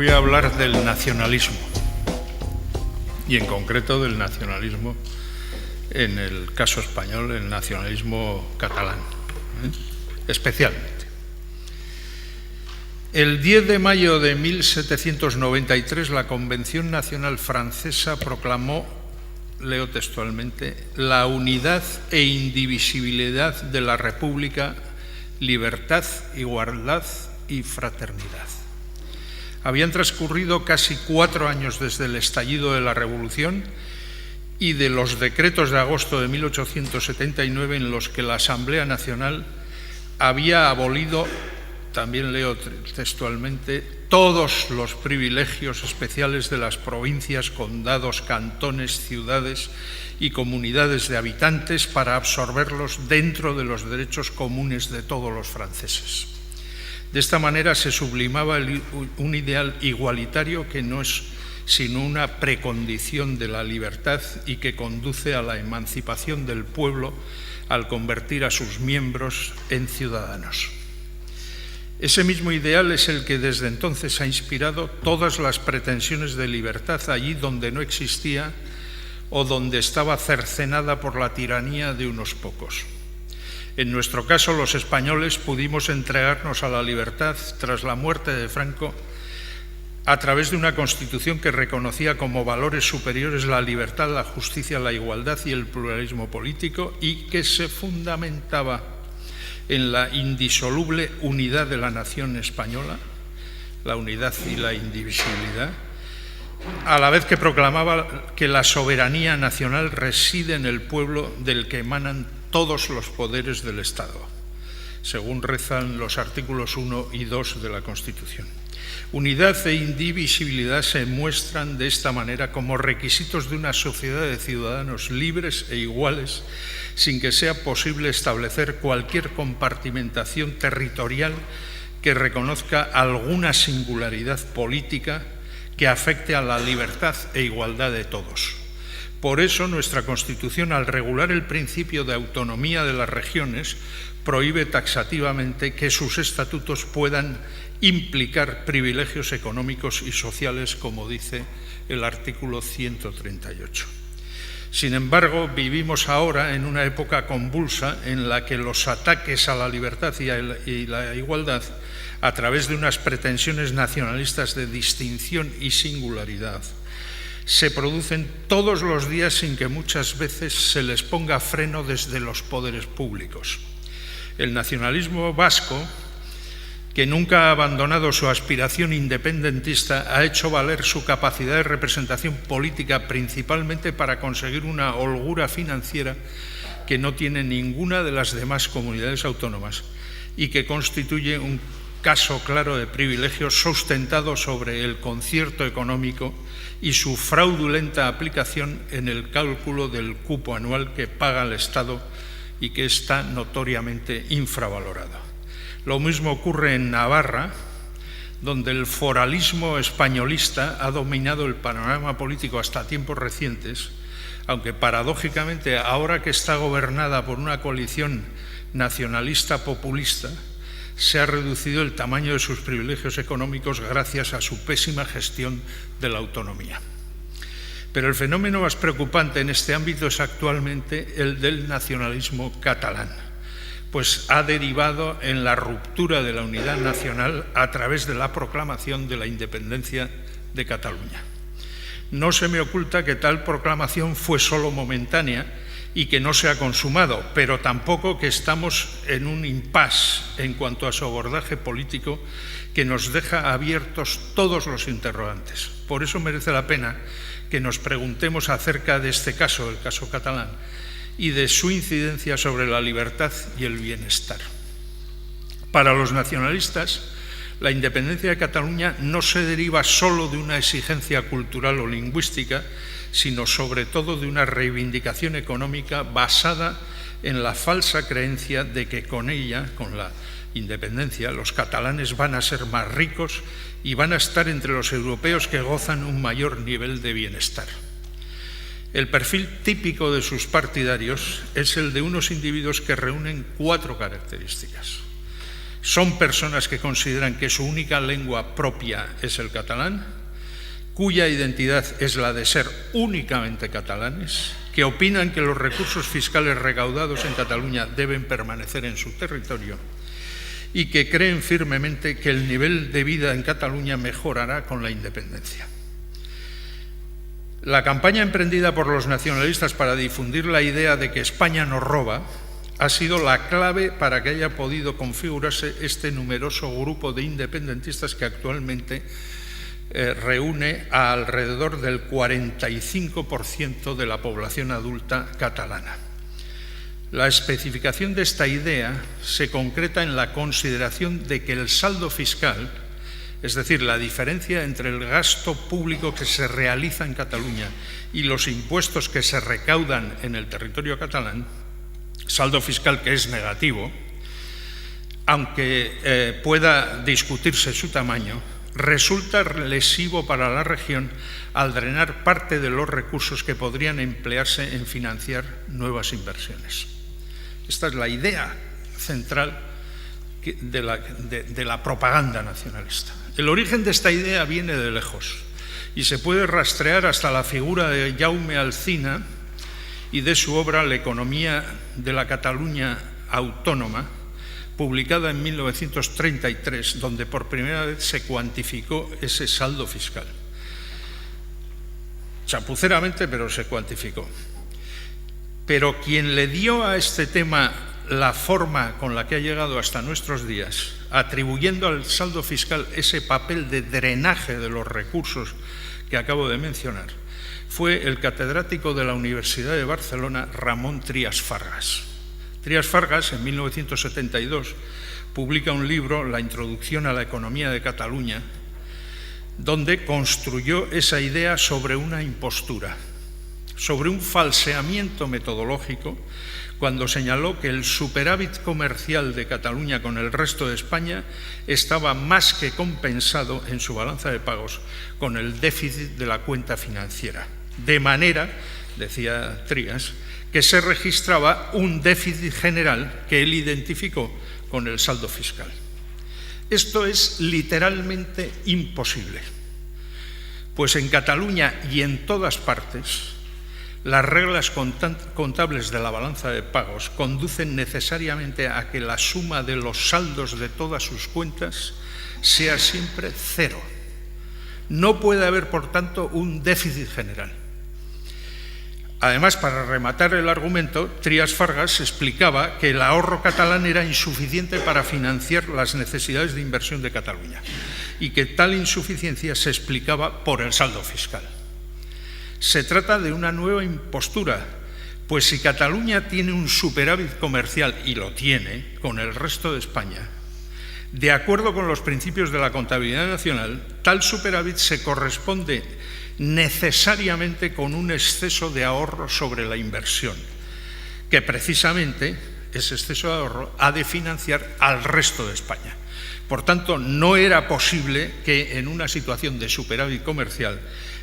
voy a hablar del nacionalismo, y en concreto del nacionalismo, en el caso español, el nacionalismo catalán, especialmente. El 10 de mayo de 1793, la Convención Nacional Francesa proclamó, leo textualmente, la unidad e indivisibilidad de la República, libertad, igualdad y fraternidad. Habían transcurrido casi 4 años desde el estallido de la Revolución y de los decretos de agosto de 1879 en los que la Asamblea Nacional había abolido, también leo textualmente, todos los privilegios especiales de las provincias, condados, cantones, ciudades y comunidades de habitantes para absorberlos dentro de los derechos comunes de todos los franceses. De esta manera se sublimaba un ideal igualitario que no es sino una precondición de la libertad y que conduce a la emancipación del pueblo al convertir a sus miembros en ciudadanos. Ese mismo ideal es el que desde entonces ha inspirado todas las pretensiones de libertad allí donde no existía o donde estaba cercenada por la tiranía de unos pocos. En nuestro caso, los españoles pudimos entregarnos a la libertad tras la muerte de Franco a través de una Constitución que reconocía como valores superiores la libertad, la justicia, la igualdad y el pluralismo político y que se fundamentaba en la indisoluble unidad de la nación española, la unidad y la indivisibilidad, a la vez que proclamaba que la soberanía nacional reside en el pueblo del que emanan todos los poderes del Estado, según rezan los artículos 1 y 2 de la Constitución. Unidad e indivisibilidad se muestran de esta manera como requisitos de una sociedad de ciudadanos libres e iguales, sin que sea posible establecer cualquier compartimentación territorial que reconozca alguna singularidad política que afecte a la libertad e igualdad de todos. Por eso, nuestra Constitución, al regular el principio de autonomía de las regiones, prohíbe taxativamente que sus estatutos puedan implicar privilegios económicos y sociales, como dice el artículo 138. Sin embargo, vivimos ahora en una época convulsa en la que los ataques a la libertad y la igualdad, a través de unas pretensiones nacionalistas de distinción y singularidad, se producen todos los días sin que muchas veces se les ponga freno desde los poderes públicos. El nacionalismo vasco, que nunca ha abandonado su aspiración independentista, ha hecho valer su capacidad de representación política principalmente para conseguir una holgura financiera que no tiene ninguna de las demás comunidades autónomas y que constituye un caso claro de privilegio sustentado sobre el concierto económico y su fraudulenta aplicación en el cálculo del cupo anual que paga el Estado y que está notoriamente infravalorado. Lo mismo ocurre en Navarra, donde el foralismo españolista ha dominado el panorama político hasta tiempos recientes, aunque paradójicamente ahora que está gobernada por una coalición nacionalista populista, se ha reducido el tamaño de sus privilegios económicos gracias a su pésima gestión de la autonomía. Pero el fenómeno más preocupante en este ámbito es actualmente el del nacionalismo catalán, pues ha derivado en la ruptura de la unidad nacional a través de la proclamación de la independencia de Cataluña. No se me oculta que tal proclamación fue solo momentánea y que no se ha consumado, pero tampoco que estamos en un impasse en cuanto a su abordaje político que nos deja abiertos todos los interrogantes. Por eso merece la pena que nos preguntemos acerca de este caso, el caso catalán, y de su incidencia sobre la libertad y el bienestar. Para los nacionalistas, la independencia de Cataluña no se deriva solo de una exigencia cultural o lingüística, sino sobre todo de una reivindicación económica basada en la falsa creencia de que con ella, con la independencia, los catalanes van a ser más ricos y van a estar entre los europeos que gozan un mayor nivel de bienestar. El perfil típico de sus partidarios es el de unos individuos que reúnen 4 características. Son personas que consideran que su única lengua propia es el catalán, cuya identidad es la de ser únicamente catalanes, que opinan que los recursos fiscales recaudados en Cataluña deben permanecer en su territorio y que creen firmemente que el nivel de vida en Cataluña mejorará con la independencia. La campaña emprendida por los nacionalistas para difundir la idea de que España nos roba ha sido la clave para que haya podido configurarse este numeroso grupo de independentistas que actualmente reúne a alrededor del 45% de la población adulta catalana. La especificación de esta idea se concreta en la consideración de que el saldo fiscal, es decir, la diferencia entre el gasto público que se realiza en Cataluña y los impuestos que se recaudan en el territorio catalán, saldo fiscal que es negativo, aunque pueda discutirse su tamaño, resulta lesivo para la región al drenar parte de los recursos que podrían emplearse en financiar nuevas inversiones. Esta es la idea central de la propaganda nacionalista. El origen de esta idea viene de lejos y se puede rastrear hasta la figura de Jaume Alsina y de su obra La economía de la Cataluña autónoma, publicada en 1933, donde por primera vez se cuantificó ese saldo fiscal. Chapuceramente, pero se cuantificó. Pero quien le dio a este tema la forma con la que ha llegado hasta nuestros días, atribuyendo al saldo fiscal ese papel de drenaje de los recursos que acabo de mencionar, fue el catedrático de la Universidad de Barcelona, Ramon Trias Fargas. Trias Fargas, en 1972, publica un libro, La introducción a la economía de Cataluña, donde construyó esa idea sobre una impostura, sobre un falseamiento metodológico, cuando señaló que el superávit comercial de Cataluña con el resto de España estaba más que compensado en su balanza de pagos con el déficit de la cuenta financiera. De manera, decía Trias, que se registraba un déficit general que él identificó con el saldo fiscal. Esto es literalmente imposible, pues en Cataluña y en todas partes las reglas contables de la balanza de pagos conducen necesariamente a que la suma de los saldos de todas sus cuentas sea siempre cero. No puede haber, por tanto, un déficit general. Además, para rematar el argumento, Trias Fargas explicaba que el ahorro catalán era insuficiente para financiar las necesidades de inversión de Cataluña y que tal insuficiencia se explicaba por el saldo fiscal. Se trata de una nueva impostura, pues si Cataluña tiene un superávit comercial, y lo tiene, con el resto de España, de acuerdo con los principios de la contabilidad nacional, tal superávit se corresponde necesariamente con un exceso de ahorro sobre la inversión, que precisamente ese exceso de ahorro ha de financiar al resto de España. Por tanto, no era posible que en una situación de superávit comercial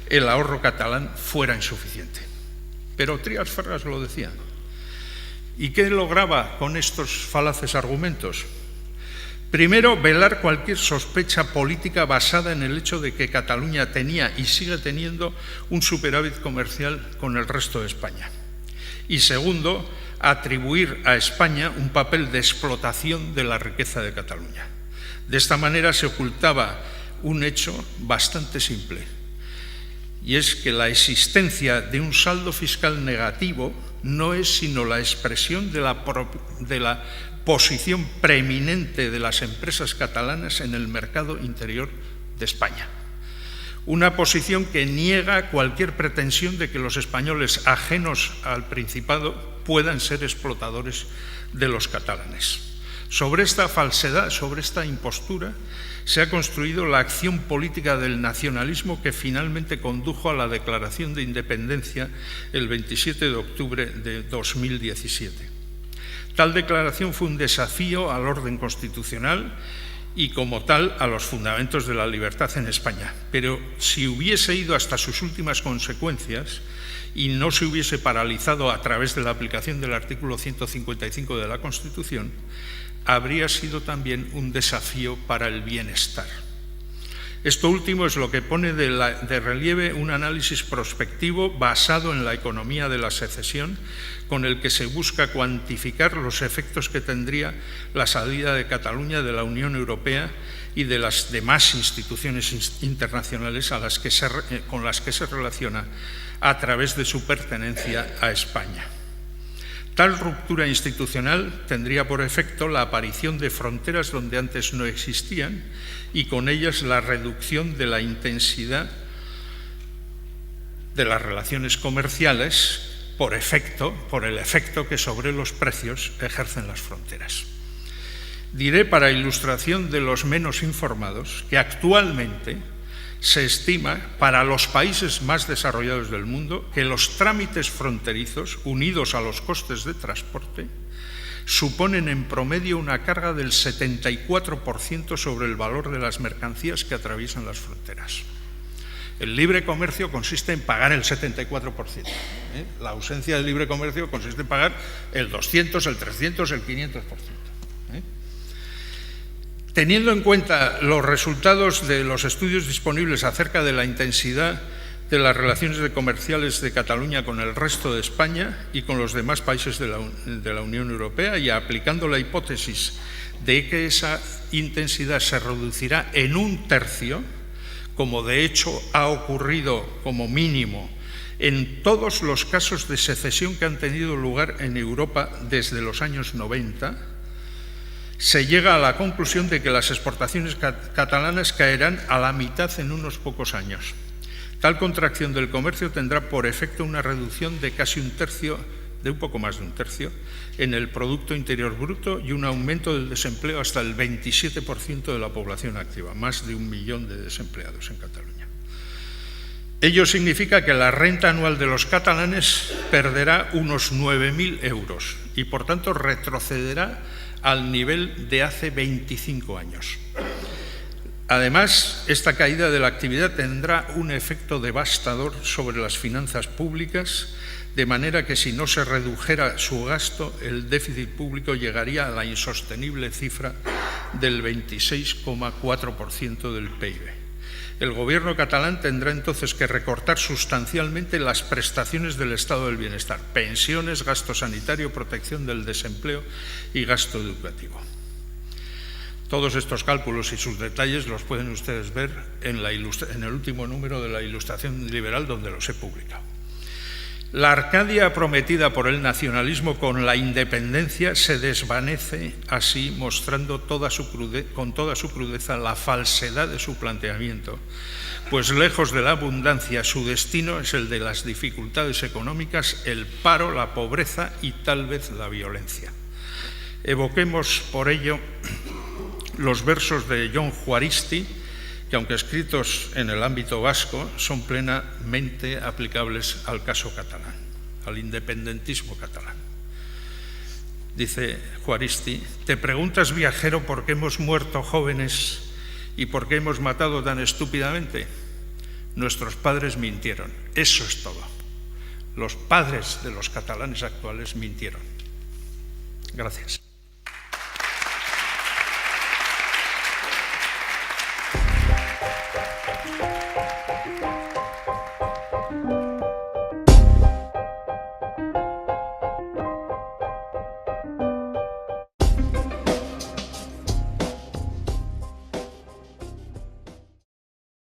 el ahorro catalán fuera insuficiente. Pero Trias Fargas lo decía. ¿Y qué lograba con estos falaces argumentos? Primero, velar cualquier sospecha política basada en el hecho de que Cataluña tenía y sigue teniendo un superávit comercial con el resto de España. Y segundo, atribuir a España un papel de explotación de la riqueza de Cataluña. De esta manera se ocultaba un hecho bastante simple, y es que la existencia de un saldo fiscal negativo no es sino la expresión de la posición preeminente de las empresas catalanas en el mercado interior de España. Una posición que niega cualquier pretensión de que los españoles ajenos al Principado puedan ser explotadores de los catalanes. Sobre esta falsedad, sobre esta impostura, se ha construido la acción política del nacionalismo que finalmente condujo a la declaración de independencia el 27 de octubre de 2017. Tal declaración fue un desafío al orden constitucional y, como tal, a los fundamentos de la libertad en España. Pero si hubiese ido hasta sus últimas consecuencias y no se hubiese paralizado a través de la aplicación del artículo 155 de la Constitución, habría sido también un desafío para el bienestar. Esto último es lo que pone de relieve un análisis prospectivo basado en la economía de la secesión, con el que se busca cuantificar los efectos que tendría la salida de Cataluña de la Unión Europea y de las demás instituciones internacionales con las que se relaciona a través de su pertenencia a España. Tal ruptura institucional tendría por efecto la aparición de fronteras donde antes no existían y con ellas la reducción de la intensidad de las relaciones comerciales por el efecto que sobre los precios ejercen las fronteras. Diré, para ilustración de los menos informados, que actualmente se estima, para los países más desarrollados del mundo, que los trámites fronterizos, unidos a los costes de transporte, suponen en promedio una carga del 74% sobre el valor de las mercancías que atraviesan las fronteras. El libre comercio consiste en pagar el 74%. La ausencia del libre comercio consiste en pagar el 200, el 300, el 500%. Teniendo en cuenta los resultados de los estudios disponibles acerca de la intensidad de las relaciones comerciales de Cataluña con el resto de España y con los demás países de la Unión Europea, y aplicando la hipótesis de que esa intensidad se reducirá en 1/3, como de hecho ha ocurrido como mínimo en todos los casos de secesión que han tenido lugar en Europa desde los años 90, se llega a la conclusión de que las exportaciones catalanas caerán a la mitad en unos pocos años. Tal contracción del comercio tendrá por efecto una reducción de casi 1/3, de un poco más de 1/3, en el Producto Interior Bruto y un aumento del desempleo hasta el 27% de la población activa, más de 1 millón de desempleados en Cataluña. Ello significa que la renta anual de los catalanes perderá unos 9.000 euros y, por tanto, retrocederá al nivel de hace 25 años. Además, esta caída de la actividad tendrá un efecto devastador sobre las finanzas públicas, de manera que si no se redujera su gasto, el déficit público llegaría a la insostenible cifra del 26,4% del PIB. El Gobierno catalán tendrá entonces que recortar sustancialmente las prestaciones del estado del bienestar: pensiones, gasto sanitario, protección del desempleo y gasto educativo. Todos estos cálculos y sus detalles los pueden ustedes ver en el último número de la Ilustración Liberal, donde los he publicado. La Arcadia prometida por el nacionalismo con la independencia se desvanece así, mostrando con toda su crudeza la falsedad de su planteamiento, pues lejos de la abundancia, su destino es el de las dificultades económicas, el paro, la pobreza y tal vez la violencia. Evoquemos por ello los versos de Jon Juaristi, que aunque escritos en el ámbito vasco, son plenamente aplicables al caso catalán, al independentismo catalán. Dice Juaristi: «Te preguntas, viajero, por qué hemos muerto jóvenes y por qué hemos matado tan estúpidamente. Nuestros padres mintieron, eso es todo. Los padres de los catalanes actuales mintieron». Gracias.